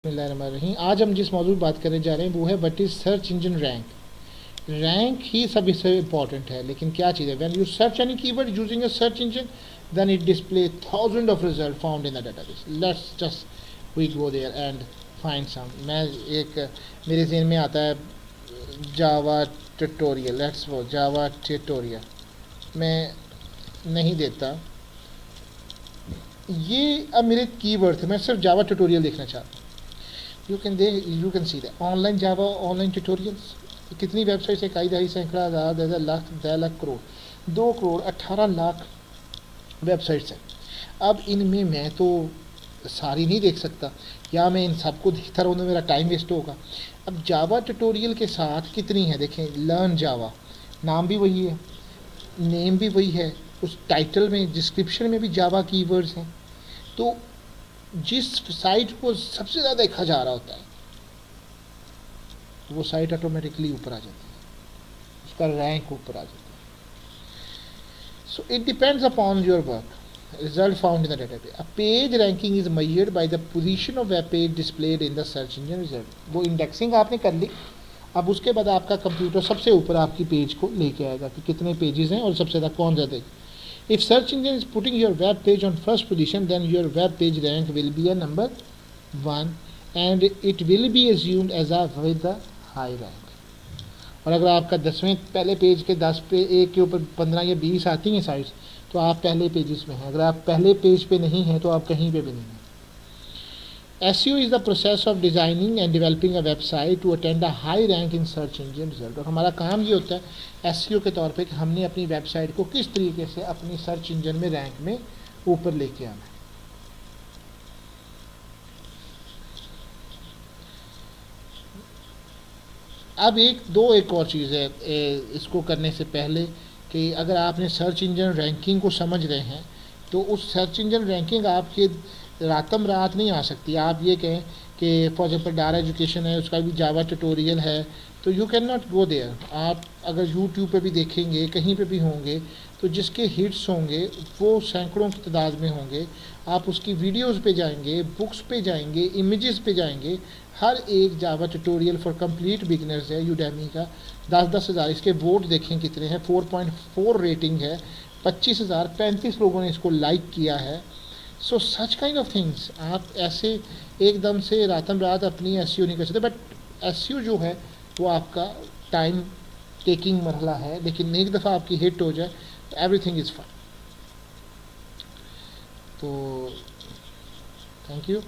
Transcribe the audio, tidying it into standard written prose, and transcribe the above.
बिस्मिल्लाहिर्रहमानिर्रहीम। आज हम जिस मौजूद बात करने जा रहे हैं वो है what is search engine rank. Rank ही सबसे इम्पॉर्टेंट है, लेकिन क्या चीज़ है? When you search any keyword using a search engine then it display thousand of result found in the database. Let's just we go there and find some. मैं एक मेरे ज़हन में आता है जावा ट्यूटोरियल। लेट्स वो जावा ट्यूटोरियल मैं नहीं देता ये। अब मेरे कीवर्ड थे, मैं सिर्फ जावा ट्यूटोरियल देखना चाहता हूँ। You can see that online Java online tutorials. कितनी वेबसाइट्स है? कई दहाई सैकड़ा हज़ार 10 लाख 10 लाख करोड़ 2 करोड़ 18 लाख वेबसाइट्स हैं। अब इनमें मैं तो सारी नहीं देख सकता, या मैं इन सबको देखता रहूँ तो मेरा टाइम वेस्ट होगा। अब जावा ट्यूटोरियल के साथ कितनी है देखें। लर्न जावा, नाम भी वही है, नेम भी वही है, उस टाइटल में डिस्क्रिप्शन में भी जावा कीवर्ड्स हैं। तो जिस साइट को सबसे ज़्यादा देखा जा रहा होता है वो साइट ऑटोमेटिकली ऊपर आ जाती है, उसका रैंक ऊपर आ जाता है। So it depends upon your work. Result found in the database. A page ranking is measured by the position of web page displayed in the search engine result. वो indexing आपने कर ली, अब उसके बाद आपका कंप्यूटर सबसे ऊपर आपकी पेज को लेके आएगा कि कितने पेजेस हैं और सबसे ज़्यादा कौन ज़्यादा है। If search engine is putting your web page on first position, then your web page rank will be a number 1 and it will be assumed as a with a high rank. और अगर आपका 10वें पहले page के 10 पे एक के ऊपर 15 या 20 आती हैं साइट्स तो आप पहले पेजेस में हैं। अगर आप पहले पेज पे नहीं हैं तो आप कहीं पे भी नहीं हैं। SEO is the process of designing and developing a website to attain a high rank in search engine result. और हमारा काम ये होता है SEO के तौर पे कि हमने अपनी वेबसाइट को किस तरीके से अपनी सर्च इंजन में रैंक में ऊपर लेके आना है। अब एक और चीज़ है इसको करने से पहले कि अगर आपने सर्च इंजन रैंकिंग को समझ रहे हैं तो उस सर्च इंजन रैंकिंग आपके रातम रात नहीं आ सकती। आप ये कहें कि फॉर एग्जाम्पल डारा एजुकेशन है, उसका भी जावा ट्यूटोरियल है, तो you can not go there. आप अगर यूट्यूब पे भी देखेंगे, कहीं पे भी होंगे, तो जिसके हिट्स होंगे वो सैकड़ों की तादाद में होंगे। आप उसकी वीडियोस पे जाएंगे, बुक्स पे जाएंगे, इमेजेस पे जाएंगे। हर एक जावा ट्यूटोरियल फॉर कंप्लीट बिगनर्स है यूडेमी का, 10-10 हज़ार इसके वोट देखें कितने हैं, 4.4 रेटिंग है, 25,035 लोगों ने इसको लाइक किया है। सो सच काइंड ऑफ थिंग्स आप ऐसे एकदम से रातम रात अपनी SEO नहीं कर सकते। बट SEO जो है वो आपका टाइम टेकिंग मरहला है, लेकिन एक दफ़ा आपकी हिट हो जाए तो एवरीथिंग इज़ फाइन। तो थैंक यू।